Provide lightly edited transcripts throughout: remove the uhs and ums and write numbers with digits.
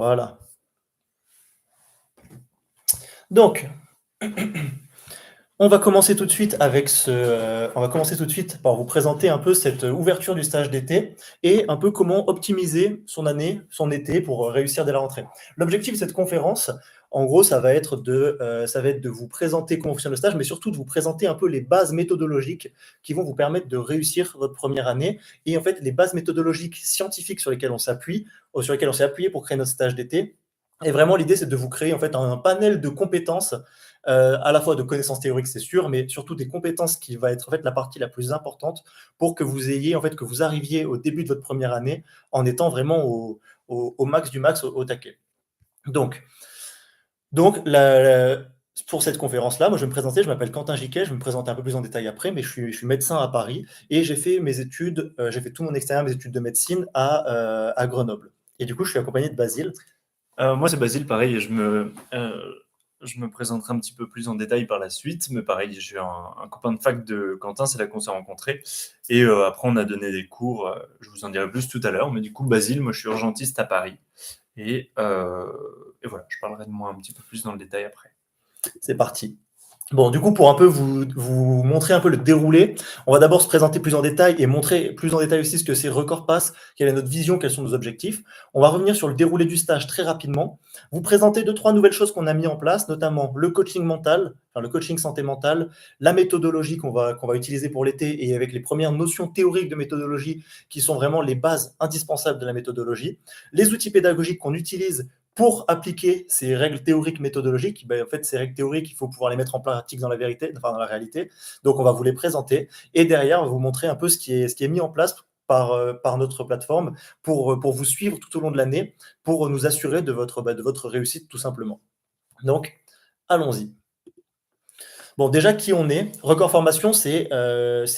Voilà. Donc, on va commencer tout de suite on va commencer tout de suite par vous présenter un peu cette ouverture du stage d'été et un peu comment optimiser son année, son été pour réussir dès la rentrée. L'objectif de cette conférence, en gros, ça va être de vous présenter comment fonctionne le stage, mais surtout de vous présenter un peu les bases méthodologiques qui vont vous permettre de réussir votre première année et en fait les bases méthodologiques scientifiques sur lesquelles on s'appuie, sur lesquelles on s'est appuyé pour créer notre stage d'été. Et vraiment, l'idée, c'est de vous créer en fait un panel de compétences, à la fois de connaissances théoriques, c'est sûr, mais surtout des compétences qui va être en fait la partie la plus importante pour que vous ayez en fait que vous arriviez au début de votre première année en étant vraiment au max du max, au taquet. Donc, donc pour cette conférence-là, moi je vais me présenter, je m'appelle Quentin Giquet, je vais me présenter un peu plus en détail après, mais je suis médecin à Paris et j'ai fait mes études, j'ai fait tout mon extérieur, mes études de médecine à Grenoble. Et du coup, je suis accompagné de Basile. Moi, c'est Basile, pareil, et je me présenterai un petit peu plus en détail par la suite, mais pareil, je suis un copain de fac de Quentin, c'est là qu'on s'est rencontrés, et après on a donné des cours, je vous en dirai plus tout à l'heure, mais du coup, Basile, moi je suis urgentiste à Paris, et voilà, je parlerai de moi un petit peu plus dans le détail après. C'est parti. Bon, du coup, pour un peu vous montrer un peu le déroulé, on va d'abord se présenter plus en détail et montrer plus en détail aussi ce que c'est Record Pass, quelle est notre vision, quels sont nos objectifs. On va revenir sur le déroulé du stage très rapidement, vous présenter 2-3 nouvelles choses qu'on a mis en place, notamment le coaching mental, enfin le coaching santé mentale, la méthodologie qu'on va utiliser pour l'été et avec les premières notions théoriques de méthodologie qui sont vraiment les bases indispensables de la méthodologie, les outils pédagogiques qu'on utilise pour appliquer ces règles théoriques méthodologiques. En fait, ces règles théoriques, il faut pouvoir les mettre en pratique dans la réalité. Donc, on va vous les présenter et derrière, on va vous montrer un peu ce qui est mis en place par notre plateforme pour vous suivre tout au long de l'année, pour nous assurer de votre réussite tout simplement. Donc, allons-y. Bon, déjà, qui on est? Record Formation, c'est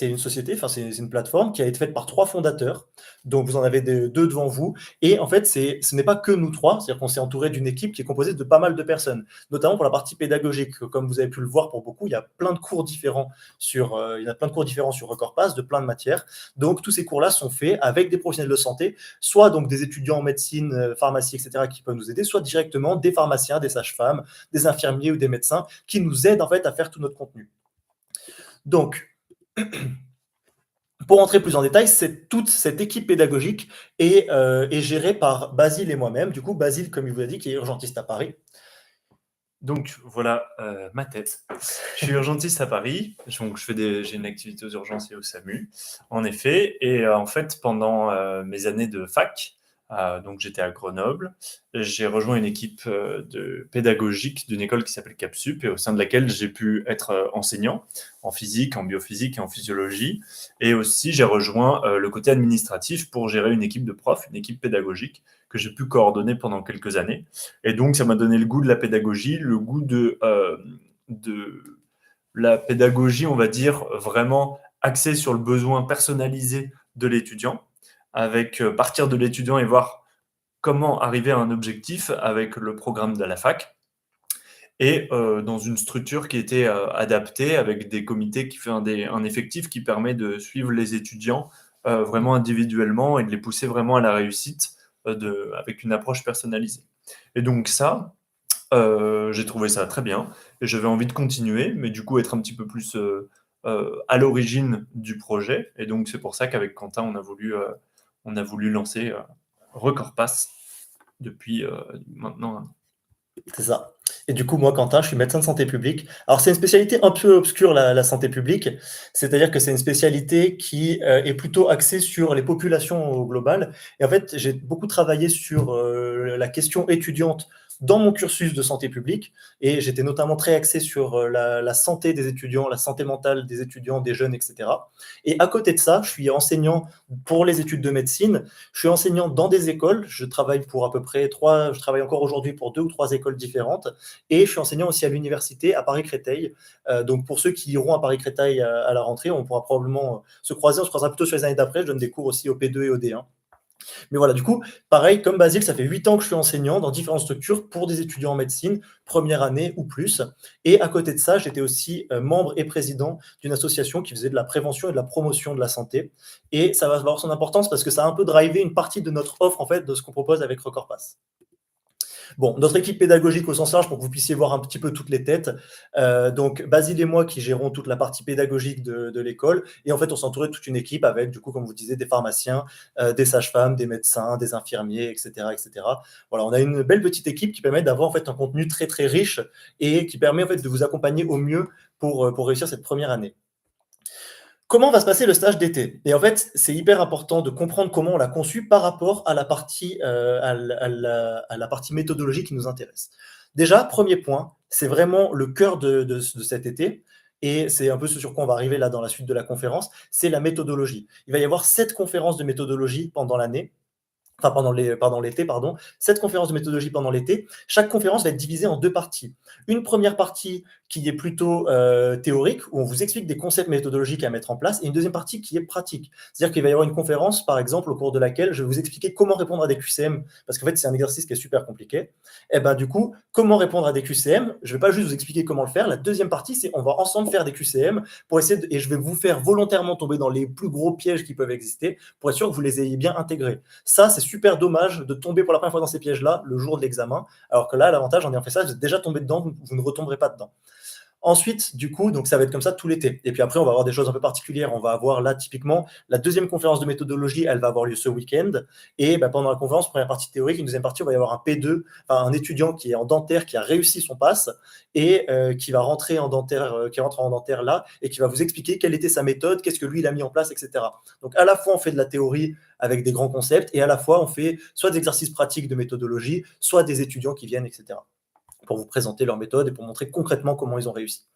une société, enfin, c'est une plateforme qui a été faite par 3 fondateurs. Donc, vous en avez 2 devant vous. Et en fait, ce n'est pas que nous 3, c'est-à-dire qu'on s'est entouré d'une équipe qui est composée de pas mal de personnes, notamment pour la partie pédagogique. Comme vous avez pu le voir pour beaucoup, il y a plein de cours différents il y a plein de cours différents sur Record Pass, de plein de matières. Donc, tous ces cours-là sont faits avec des professionnels de santé, soit donc des étudiants en médecine, pharmacie, etc., qui peuvent nous aider, soit directement des pharmaciens, des sages-femmes, des infirmiers ou des médecins qui nous aident en fait à faire tout notre contenu. Donc, pour entrer plus en détail, toute cette équipe pédagogique est gérée par Basile et moi-même. Du coup, Basile, comme il vous l'a dit, qui est urgentiste à Paris. Donc voilà ma tête. Je suis urgentiste à Paris, donc j'ai une activité aux urgences et au SAMU, en effet. Et en fait, pendant mes années de fac, donc j'étais à Grenoble, j'ai rejoint une équipe pédagogique d'une école qui s'appelle CapSup et au sein de laquelle j'ai pu être enseignant en physique, en biophysique et en physiologie. Et aussi, j'ai rejoint le côté administratif pour gérer une équipe de profs, une équipe pédagogique que j'ai pu coordonner pendant quelques années. Et donc, ça m'a donné le goût de la pédagogie, le goût de la pédagogie, on va dire, vraiment axée sur le besoin personnalisé de l'étudiant, avec partir de l'étudiant et voir comment arriver à un objectif avec le programme de la fac, et dans une structure qui était adaptée, avec des comités qui fait un effectif qui permet de suivre les étudiants vraiment individuellement et de les pousser vraiment à la réussite avec une approche personnalisée. Et donc ça, j'ai trouvé ça très bien et j'avais envie de continuer, mais du coup être un petit peu plus à l'origine du projet. Et donc c'est pour ça qu'avec Quentin, on a voulu lancer Record Pass depuis maintenant un an. C'est ça. Et du coup, moi, Quentin, je suis médecin de santé publique. Alors, c'est une spécialité un peu obscure, la santé publique. C'est-à-dire que c'est une spécialité qui est plutôt axée sur les populations au global. Et en fait, j'ai beaucoup travaillé sur la question étudiante dans mon cursus de santé publique. Et j'étais notamment très axé sur la santé des étudiants, la santé mentale des étudiants, des jeunes, etc. Et à côté de ça, je suis enseignant pour les études de médecine. Je suis enseignant dans des écoles. Je travaille pour à peu près je travaille encore aujourd'hui pour 2 ou 3 écoles différentes. Et je suis enseignant aussi à l'université à Paris-Créteil. Donc pour ceux qui iront à Paris-Créteil à la rentrée, on pourra probablement se croiser. On se croisera plutôt sur les années d'après. Je donne des cours aussi au P2 et au D1. Mais voilà, du coup, pareil, comme Basile, ça fait 8 ans que je suis enseignant dans différentes structures pour des étudiants en médecine, première année ou plus. Et à côté de ça, j'étais aussi membre et président d'une association qui faisait de la prévention et de la promotion de la santé. Et ça va avoir son importance parce que ça a un peu drivé une partie de notre offre, en fait, de ce qu'on propose avec Record Pass. Bon, notre équipe pédagogique au sens large, pour que vous puissiez voir un petit peu toutes les têtes. Donc, Basile et moi qui gérons toute la partie pédagogique de l'école. Et en fait, on s'entourait de toute une équipe avec, du coup, comme vous disiez, des pharmaciens, des sages-femmes, des médecins, des infirmiers, etc., etc. Voilà, on a une belle petite équipe qui permet d'avoir en fait un contenu très très riche et qui permet en fait de vous accompagner au mieux pour réussir cette première année. Comment va se passer le stage d'été? Et en fait, c'est hyper important de comprendre comment on l'a conçu par rapport à la partie, à la partie méthodologie qui nous intéresse. Déjà, premier point, c'est vraiment le cœur de cet été, et c'est un peu ce sur quoi on va arriver là dans la suite de la conférence, c'est la méthodologie. Il va y avoir 7 conférences de méthodologie pendant l'année, enfin pendant l'été, pardon, 7 conférences de méthodologie pendant l'été. Chaque conférence va être divisée en 2 parties. Une première partie qui est plutôt théorique, où on vous explique des concepts méthodologiques à mettre en place, et une deuxième partie qui est pratique. C'est-à-dire qu'il va y avoir une conférence, par exemple, au cours de laquelle je vais vous expliquer comment répondre à des QCM, parce qu'en fait, c'est un exercice qui est super compliqué. Et ben du coup, comment répondre à des QCM? Je ne vais pas juste vous expliquer comment le faire. La deuxième partie, c'est on va ensemble faire des QCM pour essayer et je vais vous faire volontairement tomber dans les plus gros pièges qui peuvent exister pour être sûr que vous les ayez bien intégrés. Ça, c'est super dommage de tomber pour la première fois dans ces pièges-là le jour de l'examen, alors que là, l'avantage en ayant fait ça, vous êtes déjà tombé dedans, vous ne retomberez pas dedans. Ensuite, du coup, donc ça va être comme ça tout l'été. Et puis après, on va avoir des choses un peu particulières. On va avoir là, typiquement, la deuxième conférence de méthodologie, elle va avoir lieu ce week-end. Et bah, pendant la conférence, première partie théorique, une deuxième partie, on va y avoir un P2, enfin, un étudiant qui est en dentaire, qui a réussi son pass et qui va rentrer en dentaire, qui rentre en dentaire là, et qui va vous expliquer quelle était sa méthode, qu'est-ce que lui, il a mis en place, etc. Donc, à la fois, on fait de la théorie avec des grands concepts, et à la fois, on fait soit des exercices pratiques de méthodologie, soit des étudiants qui viennent, etc., pour vous présenter leur méthode et pour montrer concrètement comment ils ont réussi.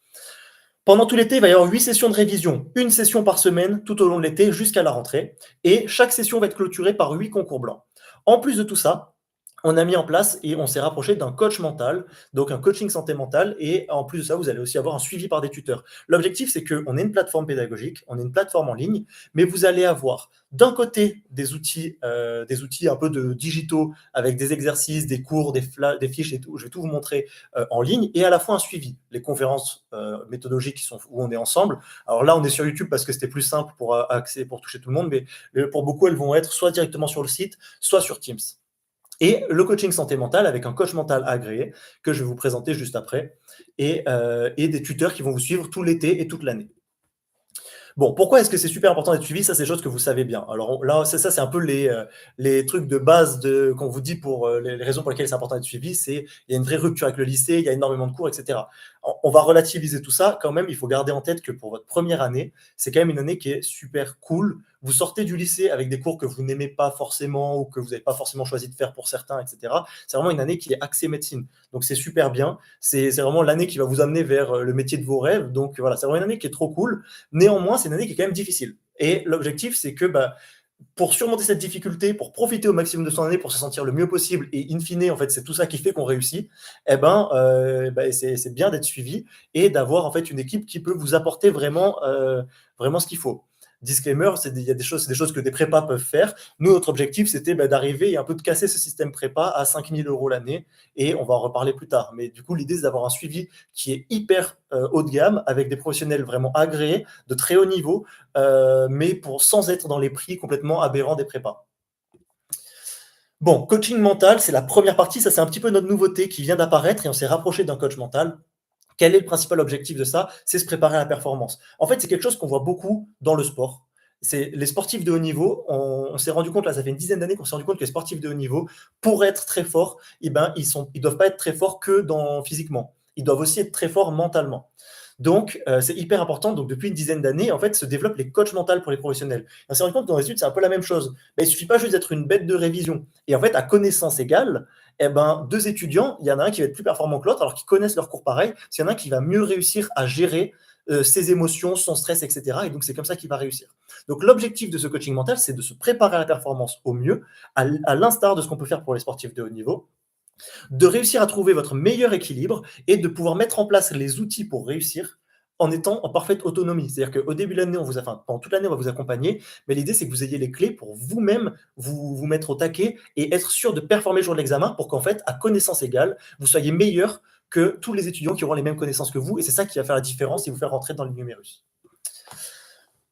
Pendant tout l'été, il va y avoir 8 sessions de révision, une session par semaine tout au long de l'été jusqu'à la rentrée. Et chaque session va être clôturée par 8 concours blancs. En plus de tout ça, on a mis en place et on s'est rapproché d'un coach mental, donc un coaching santé mentale. Et en plus de ça, vous allez aussi avoir un suivi par des tuteurs. L'objectif, c'est qu'on ait une plateforme pédagogique, on ait une plateforme en ligne, mais vous allez avoir d'un côté des outils un peu de digitaux avec des exercices, des cours, des fiches et tout. Je vais tout vous montrer en ligne et à la fois un suivi. Les conférences méthodologiques où on est ensemble. Alors là, on est sur YouTube parce que c'était plus simple pour toucher tout le monde, mais pour beaucoup, elles vont être soit directement sur le site, soit sur Teams. Et le coaching santé mentale avec un coach mental agréé que je vais vous présenter juste après et des tuteurs qui vont vous suivre tout l'été et toute l'année. Bon, pourquoi est-ce que c'est super important d'être suivi? Ça, c'est des choses que vous savez bien. Alors là, ça, c'est un peu les trucs de base qu'on vous dit pour les raisons pour lesquelles c'est important d'être suivi. Il y a une vraie rupture avec le lycée, il y a énormément de cours, etc. On va relativiser tout ça. Quand même, il faut garder en tête que pour votre première année, c'est quand même une année qui est super cool. Vous sortez du lycée avec des cours que vous n'aimez pas forcément ou que vous n'avez pas forcément choisi de faire pour certains, etc. C'est vraiment une année qui est axée médecine. Donc, c'est super bien. C'est vraiment l'année qui va vous amener vers le métier de vos rêves. Donc, voilà, c'est vraiment une année qui est trop cool. Néanmoins, c'est une année qui est quand même difficile. Et l'objectif, c'est que pour surmonter cette difficulté, pour profiter au maximum de son année, pour se sentir le mieux possible, et in fine, en fait, c'est tout ça qui fait qu'on réussit, c'est bien d'être suivi et d'avoir en fait une équipe qui peut vous apporter vraiment ce qu'il faut. Disclaimer, c'est des choses que des prépas peuvent faire. Nous, notre objectif, c'était d'arriver et un peu de casser ce système prépa à 5 000 € l'année, et on va en reparler plus tard. Mais du coup, l'idée, c'est d'avoir un suivi qui est hyper haut de gamme, avec des professionnels vraiment agréés, de très haut niveau, mais sans être dans les prix complètement aberrants des prépas. Bon, coaching mental, c'est la première partie. Ça, c'est un petit peu notre nouveauté qui vient d'apparaître et on s'est rapproché d'un coach mental. Quel est le principal objectif de ça? C'est se préparer à la performance. En fait, c'est quelque chose qu'on voit beaucoup dans le sport. C'est les sportifs de haut niveau. On s'est rendu compte, là, ça fait une dizaine d'années qu'on s'est rendu compte que les sportifs de haut niveau, pour être très forts, ils doivent pas être très forts que physiquement. Ils doivent aussi être très forts mentalement. Donc, c'est hyper important. Donc, depuis une dizaine d'années, en fait, se développent les coachs mentaux pour les professionnels. On s'est rendu compte que dans les études, c'est un peu la même chose. Mais il ne suffit pas juste d'être une bête de révision. Et en fait, à connaissance égale, deux étudiants, il y en a un qui va être plus performant que l'autre, alors qu'ils connaissent leur cours pareil. Il y en a un qui va mieux réussir à gérer ses émotions, son stress, etc. Et donc, c'est comme ça qu'il va réussir. Donc, l'objectif de ce coaching mental, c'est de se préparer à la performance au mieux, à l'instar de ce qu'on peut faire pour les sportifs de haut niveau, de réussir à trouver votre meilleur équilibre et de pouvoir mettre en place les outils pour réussir en étant en parfaite autonomie. C'est-à-dire qu'au début de l'année, pendant toute l'année, on va vous accompagner, mais l'idée, c'est que vous ayez les clés pour vous-même vous mettre au taquet et être sûr de performer le jour de l'examen pour qu'en fait, à connaissance égale, vous soyez meilleur que tous les étudiants qui auront les mêmes connaissances que vous, et c'est ça qui va faire la différence et vous faire rentrer dans le numerus.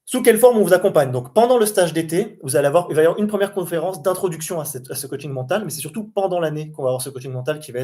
Sous quelle forme on vous accompagne? Donc, pendant le stage d'été, il va y avoir une première conférence d'introduction à ce coaching mental, mais c'est surtout pendant l'année qu'on va avoir ce coaching mental qui va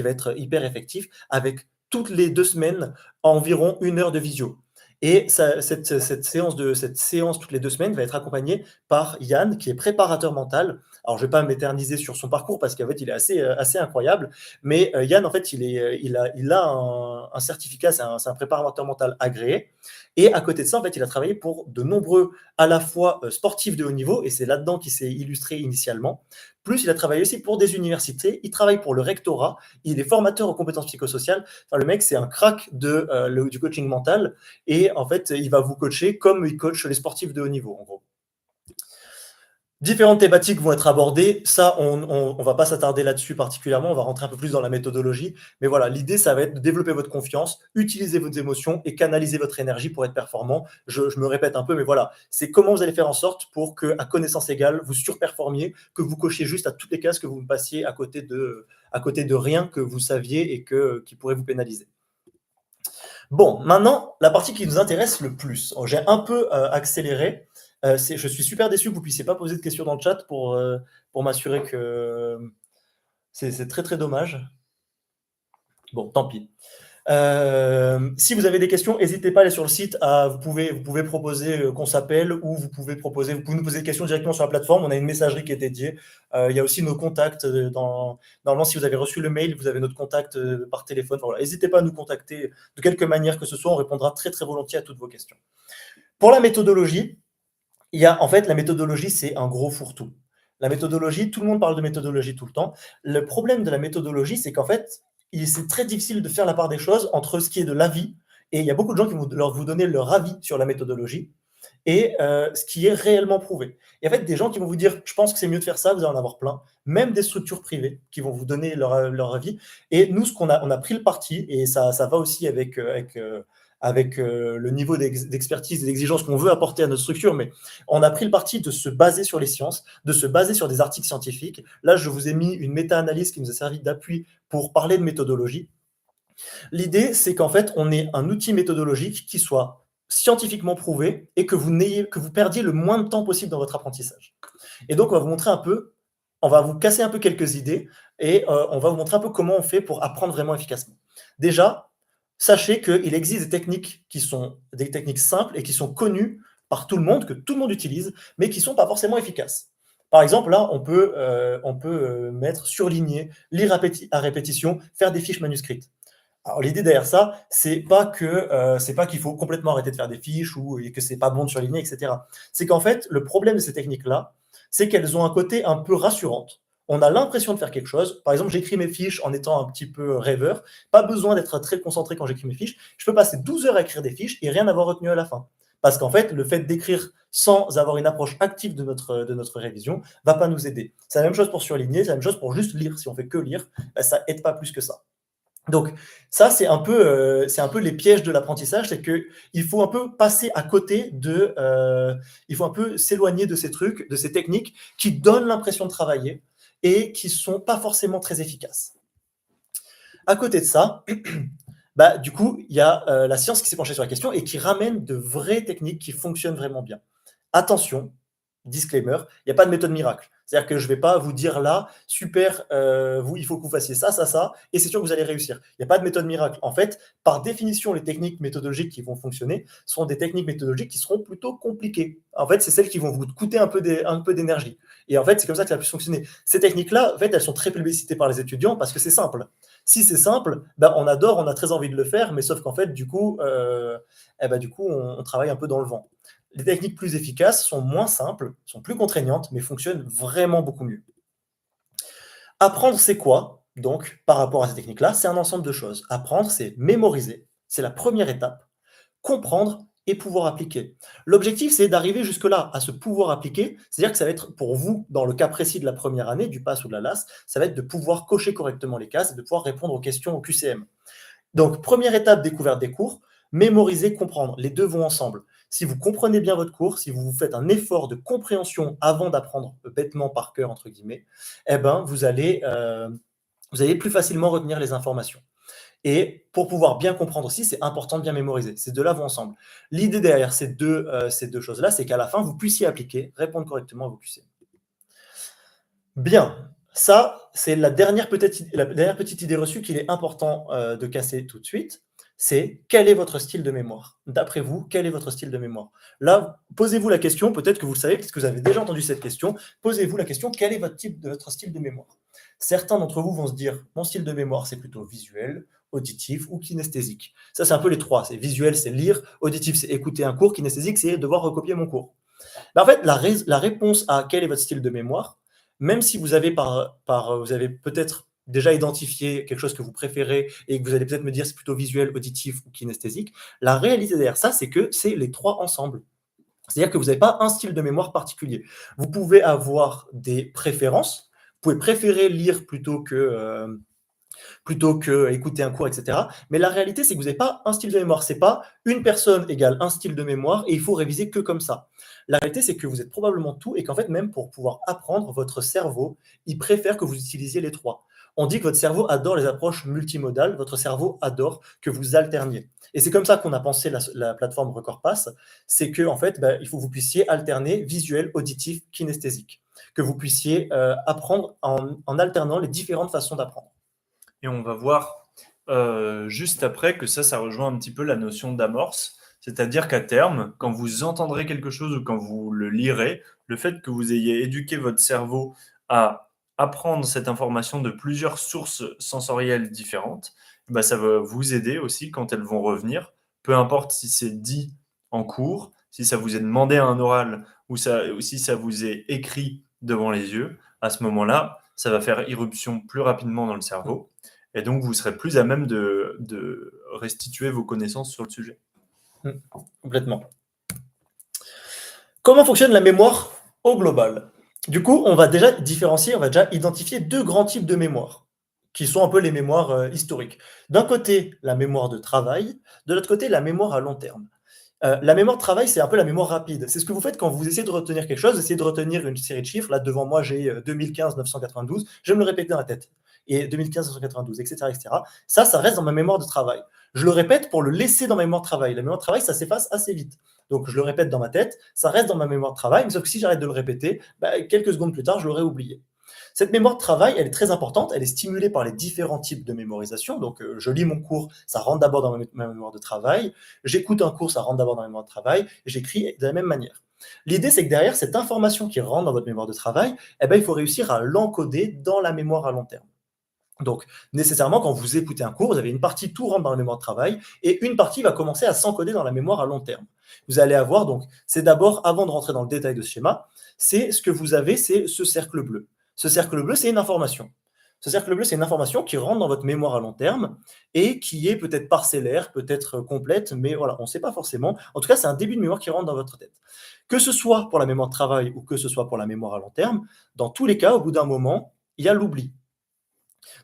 être hyper effectif, avec toutes les 2 semaines environ 1 heure de visio. Et cette séance toutes les 2 semaines va être accompagnée par Yann, qui est préparateur mental. Alors, je ne vais pas m'éterniser sur son parcours parce qu'en fait, il est assez incroyable. Mais Yann, en fait, il a un certificat, c'est un préparateur mental agréé. Et à côté de ça, en fait, il a travaillé pour de nombreux, à la fois sportifs de haut niveau, et c'est là-dedans qu'il s'est illustré initialement. Plus, il a travaillé aussi pour des universités. Il travaille pour le rectorat. Il est formateur aux compétences psychosociales. Enfin, le mec, c'est un crack du coaching mental. Et en fait, il va vous coacher comme il coach les sportifs de haut niveau, en gros. Différentes thématiques vont être abordées. Ça, on va pas s'attarder là-dessus particulièrement. On va rentrer un peu plus dans la méthodologie. Mais voilà, l'idée, ça va être de développer votre confiance, utiliser vos émotions et canaliser votre énergie pour être performant. Je me répète un peu, mais voilà, c'est comment vous allez faire en sorte pour que, à connaissance égale, vous surperformiez, que vous cochiez juste à toutes les cases, que vous ne passiez à côté de rien que vous saviez et qui pourrait vous pénaliser. Bon, maintenant, la partie qui nous intéresse le plus. J'ai un peu accéléré. Je suis super déçu que vous ne puissiez pas poser de questions dans le chat pour m'assurer que c'est très très dommage. Bon, tant pis. Si vous avez des questions, n'hésitez pas à aller sur le site. Vous pouvez proposer qu'on s'appelle ou vous pouvez nous poser des questions directement sur la plateforme. On a une messagerie qui est dédiée. Il y a aussi nos contacts. Normalement, si vous avez reçu le mail, vous avez notre contact par téléphone. Voilà. N'hésitez pas à nous contacter de quelque manière que ce soit. On répondra très très volontiers à toutes vos questions. Pour la méthodologie, en fait, la méthodologie, c'est un gros fourre-tout. La méthodologie, tout le monde parle de méthodologie tout le temps. Le problème de la méthodologie, c'est qu'en fait, c'est très difficile de faire la part des choses entre ce qui est de l'avis, et il y a beaucoup de gens qui vont vous donner leur avis sur la méthodologie, et ce qui est réellement prouvé. Et en fait, des gens qui vont vous dire, je pense que c'est mieux de faire ça, vous allez en avoir plein, même des structures privées qui vont vous donner leur avis. Et nous, on a pris le parti, et ça va aussi avec le niveau d'expertise et d'exigence qu'on veut apporter à notre structure, mais on a pris le parti de se baser sur les sciences, de se baser sur des articles scientifiques. Là, je vous ai mis une méta-analyse qui nous a servi d'appui pour parler de méthodologie. L'idée, c'est qu'en fait, on ait un outil méthodologique qui soit scientifiquement prouvé et que vous perdiez le moins de temps possible dans votre apprentissage. Et donc, on va vous montrer un peu, on va vous casser un peu quelques idées et on va vous montrer un peu comment on fait pour apprendre vraiment efficacement. Déjà, sachez qu'il existe des techniques qui sont des techniques simples et qui sont connues par tout le monde, que tout le monde utilise, mais qui ne sont pas forcément efficaces. Par exemple, là, on peut mettre surligner, lire à répétition, faire des fiches manuscrites. Alors, l'idée derrière ça, c'est pas qu'il faut complètement arrêter de faire des fiches ou que c'est pas bon de surligner, etc. C'est qu'en fait, le problème de ces techniques-là, c'est qu'elles ont un côté un peu rassurante. On a l'impression de faire quelque chose. Par exemple, j'écris mes fiches en étant un petit peu rêveur. Pas besoin d'être très concentré quand j'écris mes fiches. Je peux passer 12 heures à écrire des fiches et rien avoir retenu à la fin. Parce qu'en fait, le fait d'écrire sans avoir une approche active de notre révision va pas nous aider. C'est la même chose pour surligner, c'est la même chose pour juste lire. Si on fait que lire, ça aide pas plus que ça. Donc ça, c'est un peu les pièges de l'apprentissage, c'est qu'il faut un peu passer à côté il faut un peu s'éloigner de ces trucs, de ces techniques qui donnent l'impression de travailler et qui ne sont pas forcément très efficaces. À côté de ça, du coup, il y a la science qui s'est penchée sur la question et qui ramène de vraies techniques qui fonctionnent vraiment bien. Attention, disclaimer, il n'y a pas de méthode miracle. C'est-à-dire que je ne vais pas vous dire là, super, il faut que vous fassiez ça, ça, ça, et c'est sûr que vous allez réussir. Il n'y a pas de méthode miracle. En fait, par définition, les techniques méthodologiques qui vont fonctionner sont des techniques méthodologiques qui seront plutôt compliquées. En fait, c'est celles qui vont vous coûter un peu d'énergie. Et en fait, c'est comme ça que ça a pu fonctionner. Ces techniques-là, en fait, elles sont très plébiscitées par les étudiants parce que c'est simple. Si c'est simple, on adore, on a très envie de le faire, mais sauf qu'en fait, du coup, on travaille un peu dans le vent. Les techniques plus efficaces sont moins simples, sont plus contraignantes, mais fonctionnent vraiment beaucoup mieux. Apprendre, c'est quoi, donc, par rapport à ces techniques-là? C'est un ensemble de choses. Apprendre, c'est mémoriser, c'est la première étape. Comprendre et pouvoir appliquer. L'objectif, c'est d'arriver jusque-là, à ce pouvoir appliquer, c'est-à-dire que ça va être pour vous, dans le cas précis de la première année, du PASS ou de la LAS, ça va être de pouvoir cocher correctement les cases et de pouvoir répondre aux questions au QCM. Donc, première étape, découverte des cours, mémoriser, comprendre. Les deux vont ensemble. Si vous comprenez bien votre cours, si vous faites un effort de compréhension avant d'apprendre bêtement par cœur, entre guillemets, vous allez plus facilement retenir les informations. Et pour pouvoir bien comprendre aussi, c'est important de bien mémoriser. Ces deux-là vont ensemble. L'idée derrière ces deux choses-là, c'est qu'à la fin, vous puissiez appliquer, répondre correctement à vos QC. Bien, ça, c'est la dernière petite idée reçue qu'il est important de casser tout de suite. C'est quel est votre style de mémoire? D'après vous, quel est votre style de mémoire? Là, posez-vous la question, peut-être que vous le savez, parce que vous avez déjà entendu cette question, posez-vous la question, quel est votre style de mémoire? Certains d'entre vous vont se dire, mon style de mémoire, c'est plutôt visuel, auditif ou kinesthésique. Ça, c'est un peu les trois. C'est visuel, c'est lire, auditif, c'est écouter un cours, kinesthésique, c'est devoir recopier mon cours. Ben, en fait, la réponse à quel est votre style de mémoire, même si vous avez, vous avez peut-être déjà identifié quelque chose que vous préférez et que vous allez peut-être me dire c'est plutôt visuel, auditif ou kinesthésique, la réalité derrière ça, c'est que c'est les trois ensemble. C'est-à-dire que vous n'avez pas un style de mémoire particulier. Vous pouvez avoir des préférences, vous pouvez préférer lire plutôt que écouter un cours, etc. Mais la réalité, c'est que vous n'avez pas un style de mémoire. C'est pas une personne égale un style de mémoire et il faut réviser que comme ça. La réalité, c'est que vous êtes probablement tout et qu'en fait, même pour pouvoir apprendre, votre cerveau, il préfère que vous utilisiez les trois. On dit que votre cerveau adore les approches multimodales, votre cerveau adore que vous alterniez. Et c'est comme ça qu'on a pensé la plateforme RecordPass, c'est que en fait, il faut que vous puissiez alterner visuel, auditif, kinesthésique, que vous puissiez apprendre en alternant les différentes façons d'apprendre. Et on va voir juste après que ça rejoint un petit peu la notion d'amorce. C'est-à-dire qu'à terme, quand vous entendrez quelque chose ou quand vous le lirez, le fait que vous ayez éduqué votre cerveau à apprendre cette information de plusieurs sources sensorielles différentes, ça va vous aider aussi quand elles vont revenir, peu importe si c'est dit en cours, si ça vous est demandé à un oral ou si ça vous est écrit devant les yeux, à ce moment-là, ça va faire irruption plus rapidement dans le cerveau. Et donc, vous serez plus à même de restituer vos connaissances sur le sujet. Complètement. Comment fonctionne la mémoire au global? Du coup, on va déjà différencier, on va déjà identifier deux grands types de mémoire, qui sont un peu les mémoires historiques. D'un côté, la mémoire de travail, de l'autre côté, la mémoire à long terme. La mémoire de travail, c'est un peu la mémoire rapide. C'est ce que vous faites quand vous essayez de retenir quelque chose, essayez de retenir une série de chiffres. Là, devant moi, j'ai 2015-992. Je vais me le répéter dans la tête. Et 2015-992, etc., etc. Ça reste dans ma mémoire de travail. Je le répète pour le laisser dans ma mémoire de travail. La mémoire de travail, ça s'efface assez vite. Donc, je le répète dans ma tête, ça reste dans ma mémoire de travail, mais sauf que si j'arrête de le répéter, quelques secondes plus tard, je l'aurai oublié. Cette mémoire de travail, elle est très importante, elle est stimulée par les différents types de mémorisation. Donc, je lis mon cours, ça rentre d'abord dans ma mémoire de travail. J'écoute un cours, ça rentre d'abord dans ma mémoire de travail. J'écris de la même manière. L'idée, c'est que derrière cette information qui rentre dans votre mémoire de travail, il faut réussir à l'encoder dans la mémoire à long terme. Donc, nécessairement, quand vous écoutez un cours, vous avez une partie, tout rentre dans la mémoire de travail, et une partie va commencer à s'encoder dans la mémoire à long terme. Vous allez avoir, donc, c'est d'abord, avant de rentrer dans le détail de ce schéma, c'est ce que vous avez, c'est ce cercle bleu. Ce cercle bleu, c'est une information. Ce cercle bleu, c'est une information qui rentre dans votre mémoire à long terme et qui est peut-être parcellaire, peut-être complète, mais voilà, on ne sait pas forcément. En tout cas, c'est un début de mémoire qui rentre dans votre tête. Que ce soit pour la mémoire de travail ou que ce soit pour la mémoire à long terme, dans tous les cas, au bout d'un moment, il y a l'oubli.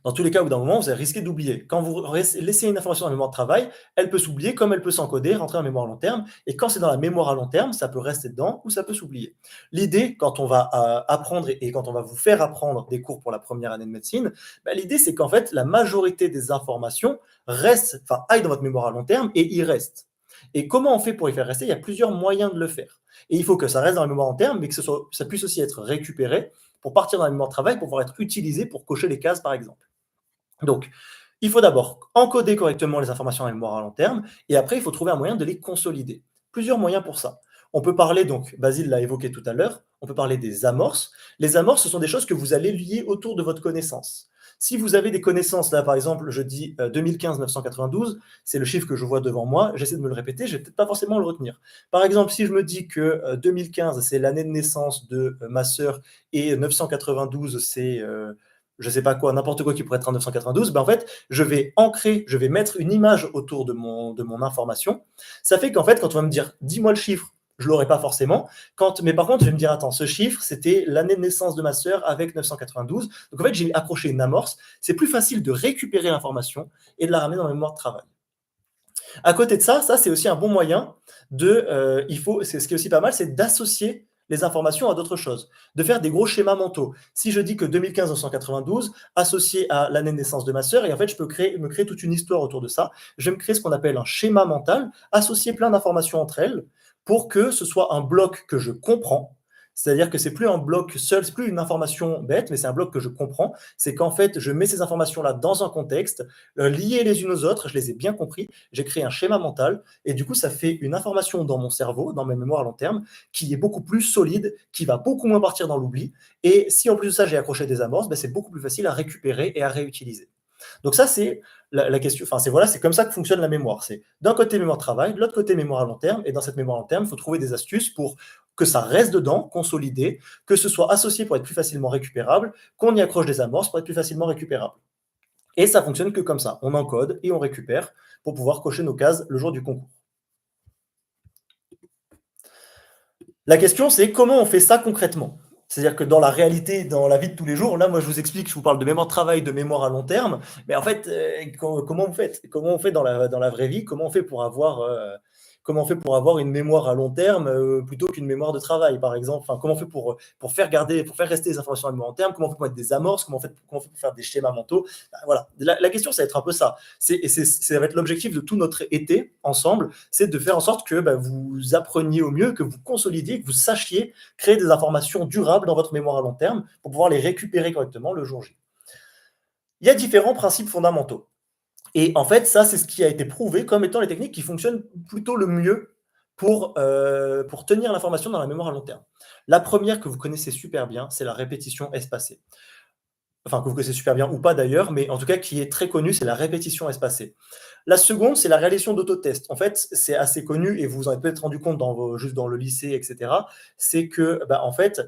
Dans tous les cas, au bout d'un moment, vous allez risquer d'oublier. Quand vous laissez une information dans la mémoire de travail, elle peut s'oublier comme elle peut s'encoder, rentrer en mémoire à long terme. Et quand c'est dans la mémoire à long terme, ça peut rester dedans ou ça peut s'oublier. L'idée, quand on va apprendre et quand on va vous faire apprendre des cours pour la première année de médecine, l'idée, c'est qu'en fait, la majorité des informations aillent dans votre mémoire à long terme et y restent. Et comment on fait pour y faire rester? Il y a plusieurs moyens de le faire. Et il faut que ça reste dans la mémoire à long terme, mais que ça puisse aussi être récupéré pour partir dans la mémoire de travail, pour pouvoir être utilisé pour cocher les cases, par exemple. Donc, il faut d'abord encoder correctement les informations dans la mémoire à long terme, et après, il faut trouver un moyen de les consolider. Plusieurs moyens pour ça. On peut parler, donc, Basile l'a évoqué tout à l'heure, on peut parler des amorces. Les amorces, ce sont des choses que vous allez lier autour de votre connaissance. Si vous avez des connaissances, là par exemple, je dis 2015-992, c'est le chiffre que je vois devant moi, j'essaie de me le répéter, je ne vais peut-être pas forcément le retenir. Par exemple, si je me dis que 2015, c'est l'année de naissance de ma sœur et 992, c'est je ne sais pas quoi, n'importe quoi qui pourrait être en 992, en fait, je vais mettre une image autour de mon information. Ça fait qu'en fait, quand on va me dire, dis-moi le chiffre, je ne l'aurai pas forcément. Mais par contre, je vais me dire, attends, ce chiffre, c'était l'année de naissance de ma sœur avec 992. Donc en fait, j'ai accroché une amorce. C'est plus facile de récupérer l'information et de la ramener dans la mémoire de travail. À côté de ça, c'est aussi un bon moyen ce qui est aussi pas mal, c'est d'associer les informations à d'autres choses, de faire des gros schémas mentaux. Si je dis que 2015-1992, associé à l'année de naissance de ma sœur, et en fait, je peux me créer toute une histoire autour de ça. Je vais me créer ce qu'on appelle un schéma mental, associer plein d'informations entre elles, pour que ce soit un bloc que je comprends. C'est-à-dire que c'est plus un bloc seul, c'est plus une information bête, mais c'est un bloc que je comprends. C'est qu'en fait, je mets ces informations-là dans un contexte, liées les unes aux autres, je les ai bien compris, j'ai créé un schéma mental, et du coup, ça fait une information dans mon cerveau, dans mes mémoires à long terme, qui est beaucoup plus solide, qui va beaucoup moins partir dans l'oubli. Et si en plus de ça, j'ai accroché des amorces, ben, c'est beaucoup plus facile à récupérer et à réutiliser. Donc ça, c'est la question. Enfin, c'est comme ça que fonctionne la mémoire. C'est d'un côté mémoire de travail, de l'autre côté mémoire à long terme. Et dans cette mémoire à long terme, il faut trouver des astuces pour que ça reste dedans, consolidé, que ce soit associé pour être plus facilement récupérable, qu'on y accroche des amorces pour être plus facilement récupérable. Et ça fonctionne que comme ça. On encode et on récupère pour pouvoir cocher nos cases le jour du concours. La question, c'est comment on fait ça concrètement? C'est-à-dire que dans la réalité, dans la vie de tous les jours, là, moi, je vous explique, je vous parle de mémoire de travail, de mémoire à long terme, mais en fait, comment vous faites? Comment on fait dans la vraie vie? Comment on fait pour avoir une mémoire à long terme plutôt qu'une mémoire de travail, par exemple? Enfin, comment on fait pour faire rester les informations à mémoire à long terme? Comment on fait pour mettre des amorces? Comment on fait pour faire des schémas mentaux? Ben, voilà. La question, ça va être un peu ça. Ça va être l'objectif de tout notre été ensemble, c'est de faire en sorte que vous appreniez au mieux, que vous consolidiez, que vous sachiez créer des informations durables dans votre mémoire à long terme pour pouvoir les récupérer correctement le jour J. Il y a différents principes fondamentaux. Et en fait, ça, c'est ce qui a été prouvé comme étant les techniques qui fonctionnent plutôt le mieux pour tenir l'information dans la mémoire à long terme. La première que vous connaissez super bien, c'est la répétition espacée. Enfin, que vous connaissez super bien ou pas d'ailleurs, mais en tout cas qui est très connue, c'est la répétition espacée. La seconde, c'est la réalisation d'autotests. En fait, c'est assez connu et vous vous en êtes peut-être rendu compte juste dans le lycée, etc. C'est que, en fait,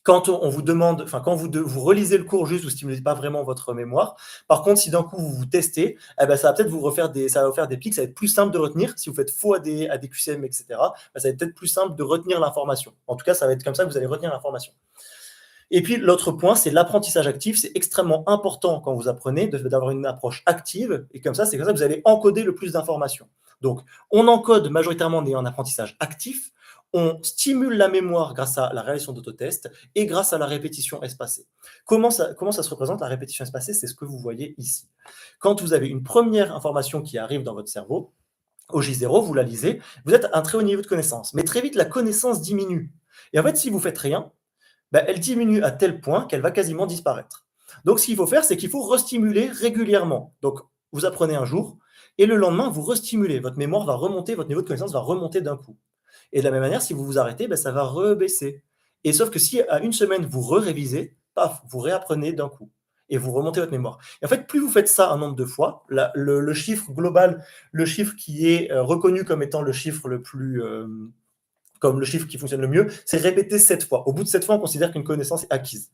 quand on vous demande, enfin, quand vous relisez le cours juste, vous ne stimulez pas vraiment votre mémoire. Par contre, si d'un coup vous vous testez, ça va peut-être ça va vous faire des pics, ça va être plus simple de retenir. Si vous faites faux à des QCM, etc., ça va être peut-être plus simple de retenir l'information. En tout cas, ça va être comme ça que vous allez retenir l'information. Et puis l'autre point, c'est l'apprentissage actif. C'est extrêmement important quand vous apprenez d'avoir une approche active. Et comme ça, c'est comme ça que vous allez encoder le plus d'informations. Donc, on encode majoritairement en ayant un apprentissage actif. On stimule la mémoire grâce à la réalisation d'autotests et grâce à la répétition espacée. Comment ça se représente, la répétition espacée? C'est ce que vous voyez ici. Quand vous avez une première information qui arrive dans votre cerveau, au J0, vous la lisez, vous êtes à un très haut niveau de connaissance. Mais très vite, la connaissance diminue. Et en fait, si vous faites rien, elle diminue à tel point qu'elle va quasiment disparaître. Donc, ce qu'il faut faire, c'est qu'il faut restimuler régulièrement. Donc, vous apprenez un jour, et le lendemain, vous restimulez. Votre mémoire va remonter, votre niveau de connaissance va remonter d'un coup. Et de la même manière, si vous vous arrêtez, ça va rebaisser. Et sauf que si à une semaine, vous révisez, paf, vous réapprenez d'un coup. Et vous remontez votre mémoire. Et en fait, plus vous faites ça un nombre de fois, le chiffre global, le chiffre qui est reconnu comme étant le chiffre le plus... comme le chiffre qui fonctionne le mieux, c'est répéter 7 fois. Au bout de 7 fois, on considère qu'une connaissance est acquise.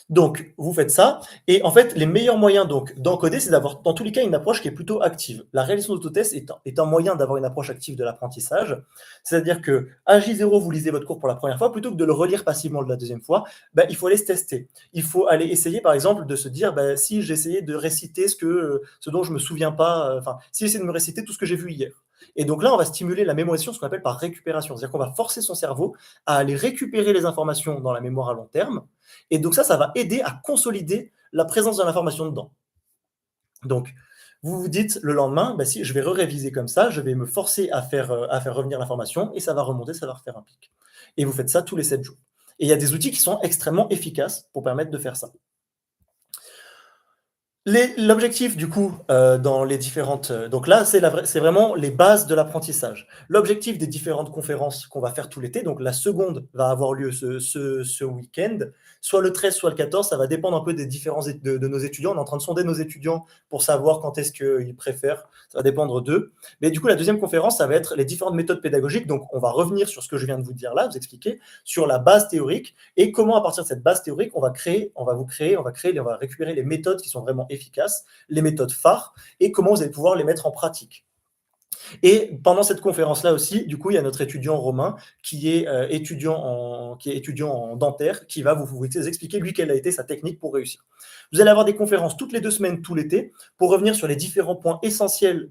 Donc, vous faites ça. Et en fait, les meilleurs moyens d'encoder, c'est d'avoir, dans tous les cas, une approche qui est plutôt active. La réalisation d'autotests est un moyen d'avoir une approche active de l'apprentissage. C'est-à-dire que à J0, vous lisez votre cours pour la première fois, plutôt que de le relire passivement la deuxième fois, il faut aller se tester. Il faut aller essayer, par exemple, de se dire, si j'essayais de réciter ce dont je ne me souviens pas, si j'essaie de me réciter tout ce que j'ai vu hier. Et donc là, on va stimuler la mémorisation, ce qu'on appelle par récupération. C'est-à-dire qu'on va forcer son cerveau à aller récupérer les informations dans la mémoire à long terme. Et donc ça va aider à consolider la présence de l'information dedans. Donc, vous vous dites le lendemain, si je vais réviser comme ça, je vais me forcer à faire revenir l'information et ça va remonter, ça va refaire un pic. Et vous faites ça tous les 7 jours. Et il y a des outils qui sont extrêmement efficaces pour permettre de faire ça. L'objectif, du coup, dans les différentes... donc là, c'est vraiment les bases de l'apprentissage. L'objectif des différentes conférences qu'on va faire tout l'été, donc la seconde va avoir lieu ce week-end, soit le 13, soit le 14, ça va dépendre un peu des différents de nos étudiants. On est en train de sonder nos étudiants pour savoir quand est-ce qu'ils préfèrent. Ça va dépendre d'eux. Mais du coup, la deuxième conférence, ça va être les différentes méthodes pédagogiques. Donc, on va revenir sur ce que je viens de vous dire là, vous expliquer, sur la base théorique et comment, à partir de cette base théorique, on va récupérer les méthodes qui sont vraiment efficaces, les méthodes phares, et comment vous allez pouvoir les mettre en pratique. Et pendant cette conférence-là aussi, du coup, il y a notre étudiant Romain qui est étudiant en dentaire, qui va vous expliquer, lui, quelle a été sa technique pour réussir. Vous allez avoir des conférences toutes les 2 semaines, tout l'été, pour revenir sur les différents points essentiels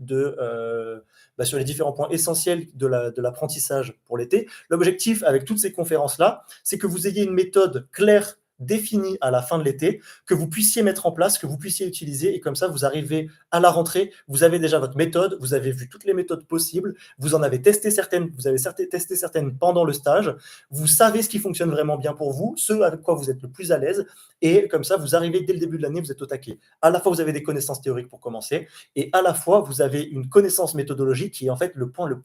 sur les différents points essentiels de l'apprentissage pour l'été. L'objectif avec toutes ces conférences-là, c'est que vous ayez une méthode claire, définie à la fin de l'été, que vous puissiez mettre en place, que vous puissiez utiliser, et comme ça, vous arrivez à la rentrée, vous avez déjà votre méthode, vous avez vu toutes les méthodes possibles, vous en avez testé certaines, vous avez testé certaines pendant le stage, vous savez ce qui fonctionne vraiment bien pour vous, ce avec quoi vous êtes le plus à l'aise, et comme ça, vous arrivez dès le début de l'année, vous êtes au taquet. À la fois, vous avez des connaissances théoriques pour commencer, et à la fois, vous avez une connaissance méthodologique qui est en fait le point le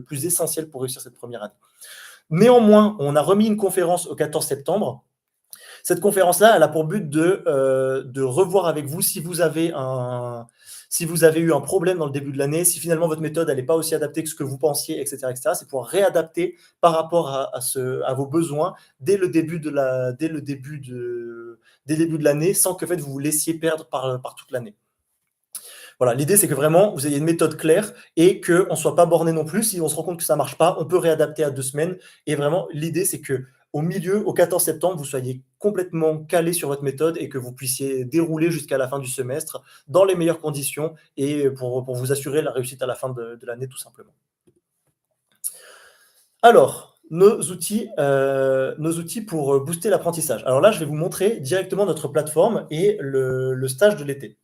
plus essentiel pour réussir cette première année. Néanmoins, on a remis une conférence au 14 septembre. Cette conférence-là, elle a pour but de revoir avec vous si vous avez eu un problème dans le début de l'année, si finalement votre méthode n'est pas aussi adaptée que ce que vous pensiez, etc. etc. C'est pour réadapter par rapport à vos besoins dès le début de l'année, sans que vous vous laissiez perdre par toute l'année. Voilà, l'idée, c'est que vraiment, vous ayez une méthode claire et qu'on ne soit pas borné non plus. Si on se rend compte que ça ne marche pas, on peut réadapter à 2 semaines. Et vraiment, l'idée, c'est qu'au milieu, au 14 septembre, vous soyez complètement calé sur votre méthode et que vous puissiez dérouler jusqu'à la fin du semestre dans les meilleures conditions et pour vous assurer la réussite à la fin de l'année, tout simplement. Alors, nos outils pour booster l'apprentissage. Alors là, je vais vous montrer directement notre plateforme et le stage de l'été.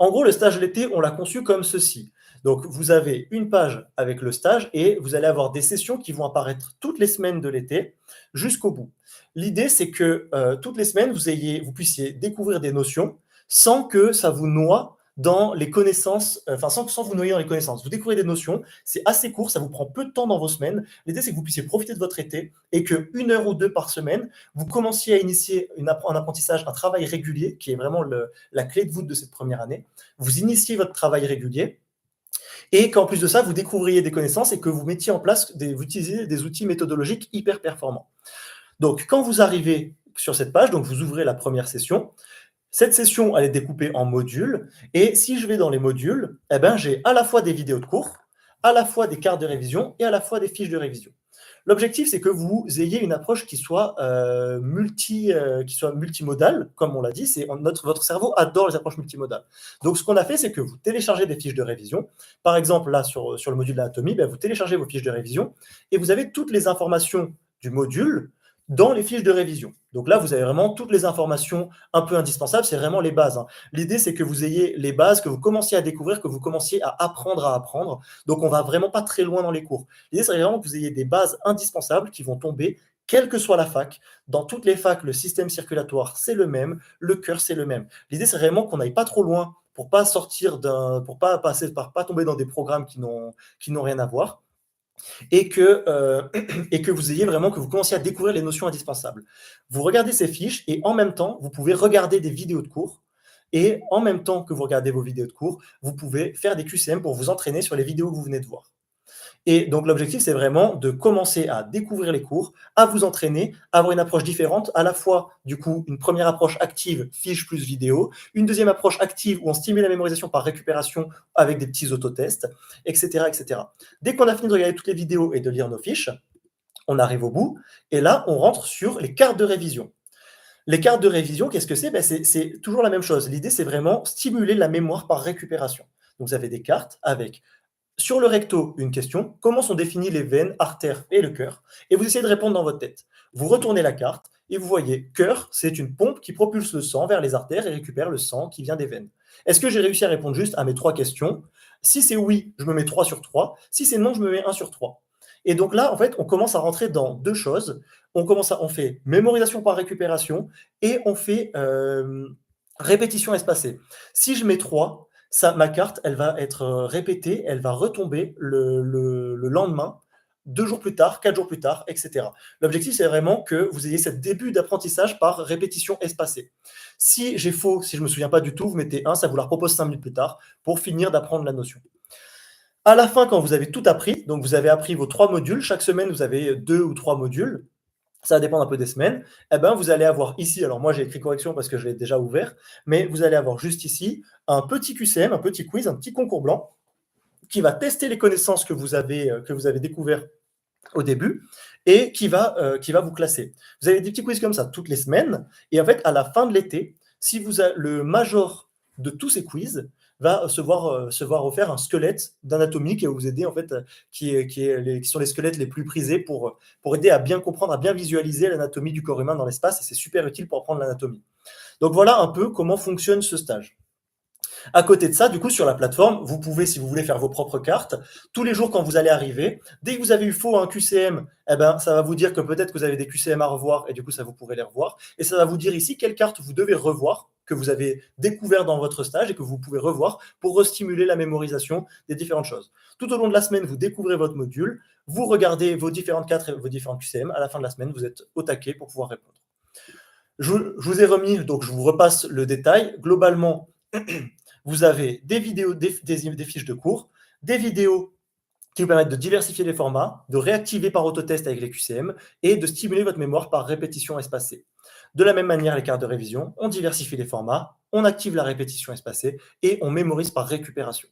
En gros, le stage de l'été, on l'a conçu comme ceci. Donc, vous avez une page avec le stage et vous allez avoir des sessions qui vont apparaître toutes les semaines de l'été jusqu'au bout. L'idée, c'est que toutes les semaines, vous puissiez découvrir des notions sans que ça vous noie dans les connaissances, sans vous noyer dans les connaissances. Vous découvrez des notions, c'est assez court, ça vous prend peu de temps dans vos semaines. L'idée, c'est que vous puissiez profiter de votre été et qu'une heure ou deux par semaine, vous commenciez à initier un apprentissage, un travail régulier, qui est vraiment la clé de voûte de cette première année. Vous initiez votre travail régulier et qu'en plus de ça, vous découvriez des connaissances et que vous mettiez en place, vous utilisiez des outils méthodologiques hyper performants. Donc, quand vous arrivez sur cette page, donc vous ouvrez la première session. Cette session, elle est découpée en modules. Et si je vais dans les modules, j'ai à la fois des vidéos de cours, à la fois des cartes de révision et à la fois des fiches de révision. L'objectif, c'est que vous ayez une approche qui soit multimodale, comme on l'a dit. Votre cerveau adore les approches multimodales. Donc, ce qu'on a fait, c'est que vous téléchargez des fiches de révision. Par exemple, là, sur le module d'anatomie, vous téléchargez vos fiches de révision et vous avez toutes les informations du module dans les fiches de révision. Donc là, vous avez vraiment toutes les informations un peu indispensables, c'est vraiment les bases. L'idée, c'est que vous ayez les bases, que vous commenciez à découvrir, que vous commenciez à apprendre. Donc, on va vraiment pas très loin dans les cours. L'idée, c'est vraiment que vous ayez des bases indispensables qui vont tomber, quelle que soit la fac. Dans toutes les facs, le système circulatoire, c'est le même, le cœur, c'est le même. L'idée, c'est vraiment qu'on n'aille pas trop loin pour pas pas tomber dans des programmes qui n'ont rien à voir. Et que vous commenciez à découvrir les notions indispensables. Vous regardez ces fiches et en même temps, vous pouvez regarder des vidéos de cours. Et en même temps que vous regardez vos vidéos de cours, vous pouvez faire des QCM pour vous entraîner sur les vidéos que vous venez de voir. Et donc, l'objectif, c'est vraiment de commencer à découvrir les cours, à vous entraîner, à avoir une approche différente, à la fois, du coup, une première approche active, fiche plus vidéo, une deuxième approche active où on stimule la mémorisation par récupération avec des petits autotests, etc., etc. Dès qu'on a fini de regarder toutes les vidéos et de lire nos fiches, on arrive au bout, et là, on rentre sur les cartes de révision. Les cartes de révision, qu'est-ce que c'est ? C'est toujours la même chose. L'idée, c'est vraiment stimuler la mémoire par récupération. Donc, vous avez des cartes avec sur le recto, une question, comment sont définies les veines, artères et le cœur ? Et vous essayez de répondre dans votre tête. Vous retournez la carte et vous voyez, cœur, c'est une pompe qui propulse le sang vers les artères et récupère le sang qui vient des veines. Est-ce que j'ai réussi à répondre juste à mes 3 questions ? Si c'est oui, je me mets 3 sur 3. Si c'est non, je me mets 1 sur 3. Et donc là, en fait, on commence à rentrer dans 2 choses. On fait mémorisation par récupération et on fait répétition espacée. Si je mets 3, ma carte, elle va être répétée, elle va retomber le lendemain, 2 jours plus tard, 4 jours plus tard, etc. L'objectif, c'est vraiment que vous ayez ce début d'apprentissage par répétition espacée. Si j'ai faux, si je ne me souviens pas du tout, vous mettez 1, ça vous la repose 5 minutes plus tard pour finir d'apprendre la notion. À la fin, quand vous avez tout appris, donc vous avez appris vos 3 modules, chaque semaine, vous avez 2 ou 3 modules, ça dépend un peu des semaines, vous allez avoir ici, alors moi j'ai écrit correction parce que je l'ai déjà ouvert, mais vous allez avoir juste ici un petit QCM, un petit quiz, un petit concours blanc qui va tester les connaissances que vous avez découvertes au début et qui va vous classer. Vous avez des petits quiz comme ça toutes les semaines et en fait, à la fin de l'été, si vous avez le major de tous ces quiz, se voir offert un squelette d'anatomie qui va vous aider, en fait, qui sont les squelettes les plus prisés pour aider à bien comprendre, à bien visualiser l'anatomie du corps humain dans l'espace, et c'est super utile pour apprendre l'anatomie. Donc voilà un peu comment fonctionne ce stage. À côté de ça, du coup, sur la plateforme, vous pouvez, si vous voulez, faire vos propres cartes. Tous les jours, quand vous allez arriver, dès que vous avez eu faux à un QCM, eh ben, ça va vous dire que peut-être que vous avez des QCM à revoir, et du coup, ça vous pourrez les revoir. Et ça va vous dire ici quelle carte vous devez revoir, que vous avez découvert dans votre stage et que vous pouvez revoir pour restimuler la mémorisation des différentes choses. Tout au long de la semaine, vous découvrez votre module, vous regardez vos différentes cartes et vos différentes QCM. À la fin de la semaine, vous êtes au taquet pour pouvoir répondre. Je vous ai remis, donc je vous repasse le détail. Globalement, vous avez des vidéos, des fiches de cours, des vidéos qui vous permettent de diversifier les formats, de réactiver par autotest avec les QCM et de stimuler votre mémoire par répétition espacée. De la même manière, les cartes de révision, on diversifie les formats, on active la répétition espacée et on mémorise par récupération.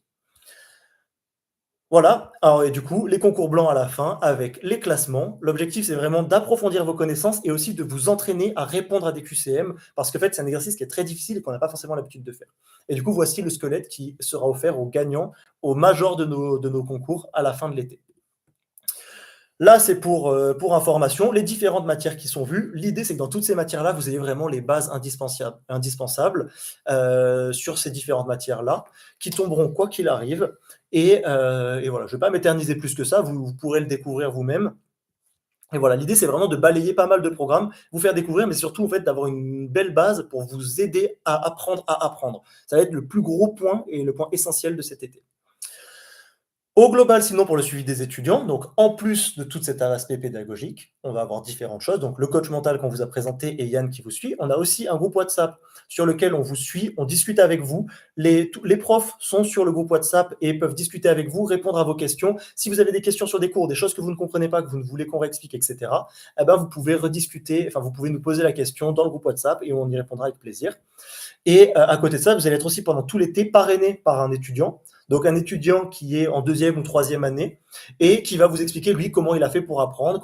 Voilà, alors, et du coup, les concours blancs à la fin avec les classements. L'objectif, c'est vraiment d'approfondir vos connaissances et aussi de vous entraîner à répondre à des QCM parce que en fait, c'est un exercice qui est très difficile et qu'on n'a pas forcément l'habitude de faire. Et du coup, voici le squelette qui sera offert aux gagnants, aux majors de nos concours à la fin de l'été. Là, c'est pour information, les différentes matières qui sont vues. L'idée, c'est que dans toutes ces matières-là, vous ayez vraiment les bases indispensables sur ces différentes matières-là, qui tomberont quoi qu'il arrive. Et voilà, je ne vais pas m'éterniser plus que ça, vous pourrez le découvrir vous-même. Et voilà, l'idée, c'est vraiment de balayer pas mal de programmes, vous faire découvrir, mais surtout, en fait, d'avoir une belle base pour vous aider à apprendre à apprendre. Ça va être le plus gros point et le point essentiel de cet été. Au global, sinon, pour le suivi des étudiants, donc en plus de tout cet aspect pédagogique, on va avoir différentes choses. Donc, le coach mental qu'on vous a présenté et Yann qui vous suit. On a aussi un groupe WhatsApp sur lequel on vous suit, on discute avec vous. Les profs sont sur le groupe WhatsApp et peuvent discuter avec vous, répondre à vos questions. Si vous avez des questions sur des cours, des choses que vous ne comprenez pas, que vous ne voulez qu'on réexplique, etc., eh ben, vous pouvez rediscuter, enfin, vous pouvez nous poser la question dans le groupe WhatsApp et on y répondra avec plaisir. Et à côté de ça, vous allez être aussi pendant tout l'été parrainé par un étudiant. Donc un étudiant qui est en 2e ou 3e année et qui va vous expliquer lui comment il a fait pour apprendre,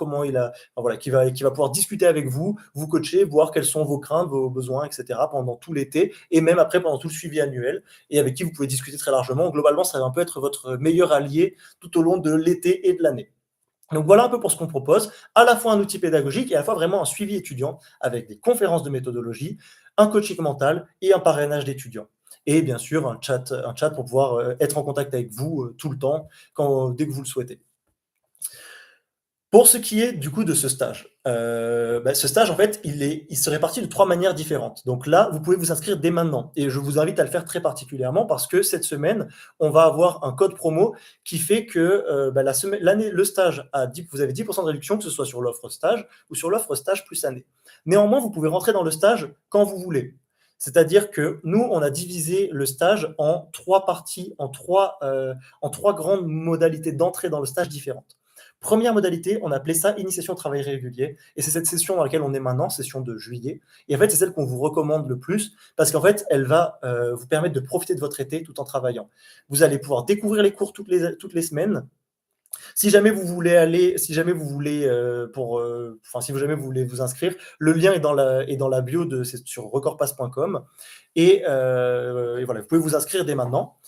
qui va pouvoir discuter avec vous, vous coacher, voir quelles sont vos craintes, vos besoins, etc. pendant tout l'été et même après pendant tout le suivi annuel et avec qui vous pouvez discuter très largement. Globalement, ça va un peu être votre meilleur allié tout au long de l'été et de l'année. Donc voilà un peu pour ce qu'on propose, à la fois un outil pédagogique et à la fois vraiment un suivi étudiant avec des conférences de méthodologie, un coaching mental et un parrainage d'étudiants. Et bien sûr, un chat pour pouvoir être en contact avec vous tout le temps, dès que vous le souhaitez. Pour ce qui est du coup de ce stage, ce stage, en fait, il se répartit de 3 manières différentes. Donc là, vous pouvez vous inscrire dès maintenant. Et je vous invite à le faire très particulièrement parce que cette semaine, on va avoir un code promo qui fait que le stage vous avez 10% de réduction, que ce soit sur l'offre stage ou sur l'offre stage plus année. Néanmoins, vous pouvez rentrer dans le stage quand vous voulez. C'est-à-dire que nous, on a divisé le stage en 3 parties, en trois grandes modalités d'entrée dans le stage différentes. Première modalité, on appelait ça initiation au travail régulier. Et c'est cette session dans laquelle on est maintenant, session de juillet. Et en fait, c'est celle qu'on vous recommande le plus parce qu'en fait, elle va vous permettre de profiter de votre été tout en travaillant. Vous allez pouvoir découvrir les cours toutes les semaines. Si jamais vous voulez vous inscrire, le lien est dans la bio sur recordpass.com et voilà, vous pouvez vous inscrire dès maintenant.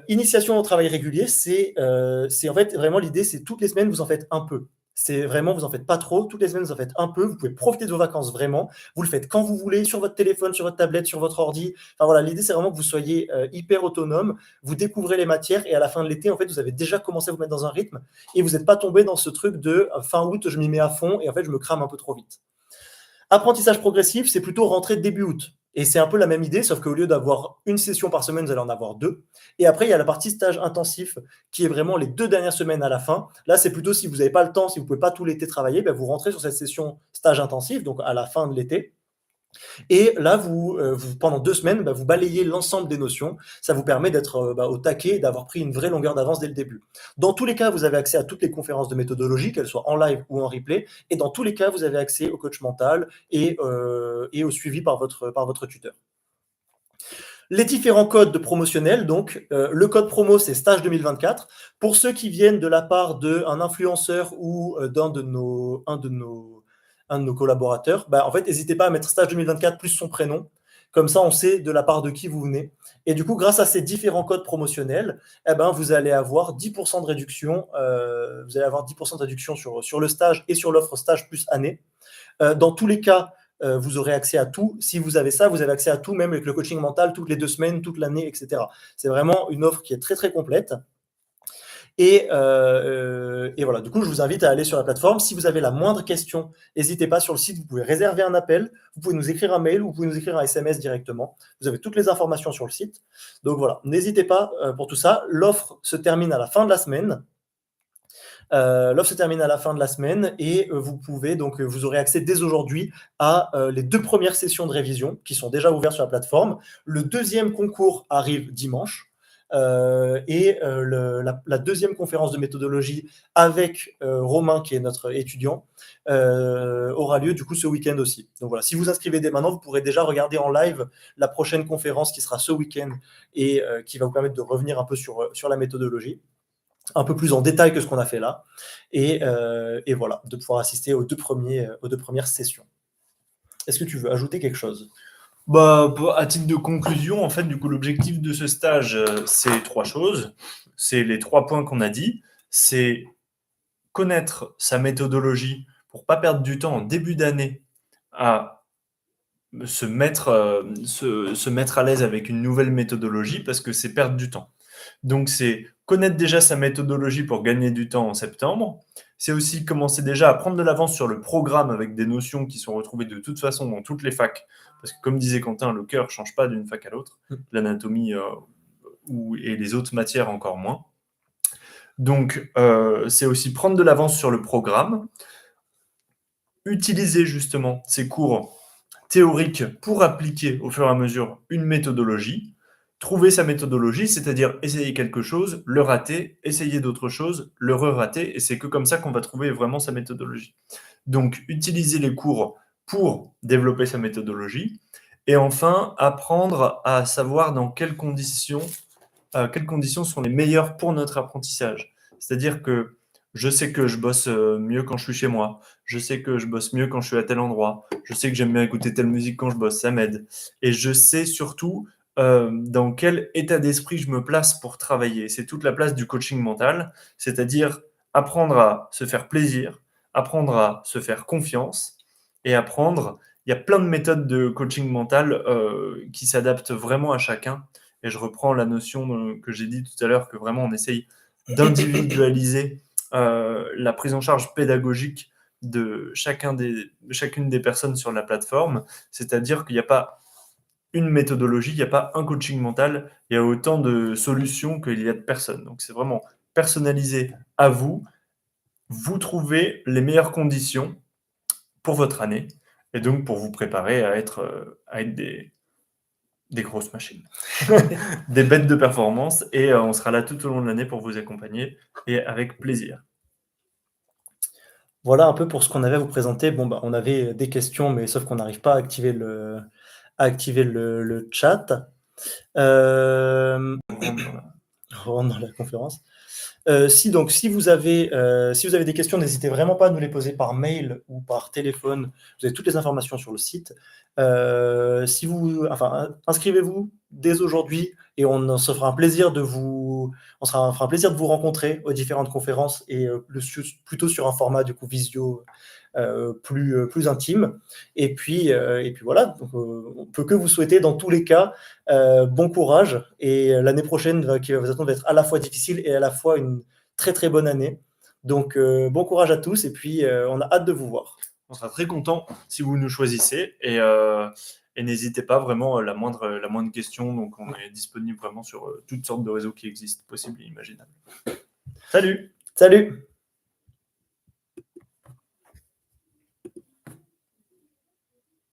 Initiation au travail régulier, c'est en fait vraiment l'idée, c'est toutes les semaines vous en faites un peu. C'est vraiment, vous en faites pas trop, toutes les semaines vous en faites un peu, vous pouvez profiter de vos vacances vraiment, vous le faites quand vous voulez, sur votre téléphone, sur votre tablette, sur votre ordi. Enfin voilà, l'idée c'est vraiment que vous soyez hyper autonome, vous découvrez les matières et à la fin de l'été, en fait, vous avez déjà commencé à vous mettre dans un rythme et vous n'êtes pas tombé dans ce truc de fin août, je m'y mets à fond et en fait, je me crame un peu trop vite. Apprentissage progressif, c'est plutôt rentrer début août. Et c'est un peu la même idée, sauf qu'au lieu d'avoir une session par semaine, vous allez en avoir 2. Et après, il y a la partie stage intensif, qui est vraiment les 2 dernières semaines à la fin. Là, c'est plutôt si vous n'avez pas le temps, si vous ne pouvez pas tout l'été travailler, vous rentrez sur cette session stage intensif, donc à la fin de l'été. Et là, pendant 2 semaines, vous balayez l'ensemble des notions. Ça vous permet d'être au taquet, d'avoir pris une vraie longueur d'avance dès le début. Dans tous les cas, vous avez accès à toutes les conférences de méthodologie, qu'elles soient en live ou en replay. Et dans tous les cas, vous avez accès au coach mental et au suivi par votre tuteur. Les différents codes promotionnels, donc le code promo, c'est stage 2024. Pour ceux qui viennent de la part d'un influenceur ou d'un de nos collaborateurs, en fait, n'hésitez pas à mettre stage 2024 plus son prénom. Comme ça, on sait de la part de qui vous venez. Et du coup, grâce à ces différents codes promotionnels, vous allez avoir 10% de réduction. Vous allez avoir 10% de réduction sur le stage et sur l'offre stage plus année. Dans tous les cas, vous aurez accès à tout. Si vous avez ça, vous avez accès à tout, même avec le coaching mental, toutes les 2 semaines, toute l'année, etc. C'est vraiment une offre qui est très, très complète. Et voilà, du coup, je vous invite à aller sur la plateforme. Si vous avez la moindre question, n'hésitez pas sur le site, vous pouvez réserver un appel, vous pouvez nous écrire un mail ou vous pouvez nous écrire un SMS directement. Vous avez toutes les informations sur le site. Donc voilà, n'hésitez pas pour tout ça. L'offre se termine à la fin de la semaine. Et vous pouvez donc vous aurez accès dès aujourd'hui à les 2 premières sessions de révision qui sont déjà ouvertes sur la plateforme. Le 2e concours arrive dimanche. La 2e conférence de méthodologie avec Romain, qui est notre étudiant, aura lieu du coup ce week-end aussi. Donc voilà, si vous inscrivez dès maintenant, vous pourrez déjà regarder en live la prochaine conférence qui sera ce week-end et qui va vous permettre de revenir un peu sur la méthodologie, un peu plus en détail que ce qu'on a fait là, et voilà, de pouvoir assister aux 2 premières sessions. Est-ce que tu veux ajouter quelque chose ? À titre de conclusion, en fait, du coup, l'objectif de ce stage, c'est 3 choses. C'est les 3 points qu'on a dit. C'est connaître sa méthodologie pour pas perdre du temps en début d'année à se mettre à l'aise avec une nouvelle méthodologie, parce que c'est perdre du temps. Donc, c'est connaître déjà sa méthodologie pour gagner du temps en septembre. C'est aussi commencer déjà à prendre de l'avance sur le programme avec des notions qui sont retrouvées de toute façon dans toutes les facs. Parce que comme disait Quentin, le cœur ne change pas d'une fac à l'autre, l'anatomie et les autres matières encore moins. Donc, c'est aussi prendre de l'avance sur le programme, utiliser justement ces cours théoriques pour appliquer au fur et à mesure une méthodologie, trouver sa méthodologie, c'est-à-dire essayer quelque chose, le rater, essayer d'autres choses, le re-rater, et c'est que comme ça qu'on va trouver vraiment sa méthodologie. Donc, utiliser les cours pour développer sa méthodologie, et enfin, apprendre à savoir dans quelles conditions sont les meilleures pour notre apprentissage. C'est-à-dire que je sais que je bosse mieux quand je suis chez moi, je sais que je bosse mieux quand je suis à tel endroit, je sais que j'aime bien écouter telle musique quand je bosse, ça m'aide. Et je sais surtout dans quel état d'esprit je me place pour travailler. C'est toute la place du coaching mental, c'est-à-dire apprendre à se faire plaisir, apprendre à se faire confiance et apprendre. Il y a plein de méthodes de coaching mental qui s'adaptent vraiment à chacun. Et je reprends la notion que j'ai dit tout à l'heure, que vraiment on essaye d'individualiser la prise en charge pédagogique de chacune des personnes sur la plateforme. C'est-à-dire qu'il n'y a pas une méthodologie, il n'y a pas un coaching mental, il y a autant de solutions qu'il y a de personnes. Donc c'est vraiment personnalisé à vous. Vous trouvez les meilleures conditions pour votre année et donc pour vous préparer à être des grosses machines, des bêtes de performance, et on sera là tout au long de l'année pour vous accompagner, et avec plaisir. Voilà un peu pour ce qu'on avait à vous présenter. Bon, on avait des questions, mais sauf qu'on n'arrive pas à activer le chat. On rentre dans la conférence. Si vous avez des questions, n'hésitez vraiment pas à nous les poser par mail ou par téléphone. Vous avez toutes les informations sur le site. Inscrivez-vous dès aujourd'hui et on se fera un plaisir de vous rencontrer aux différentes conférences et plutôt sur un format du coup visio plus intime. Et puis voilà, donc, on peut que vous souhaiter dans tous les cas bon courage, et l'année prochaine qui va vous attendre va être à la fois difficile et à la fois une très très bonne année. Donc bon courage à tous, et puis on a hâte de vous voir. On sera très content si vous nous choisissez, et n'hésitez pas, vraiment, la moindre question. Donc on est disponible vraiment sur toutes sortes de réseaux qui existent, possibles et imaginables. Salut! Salut!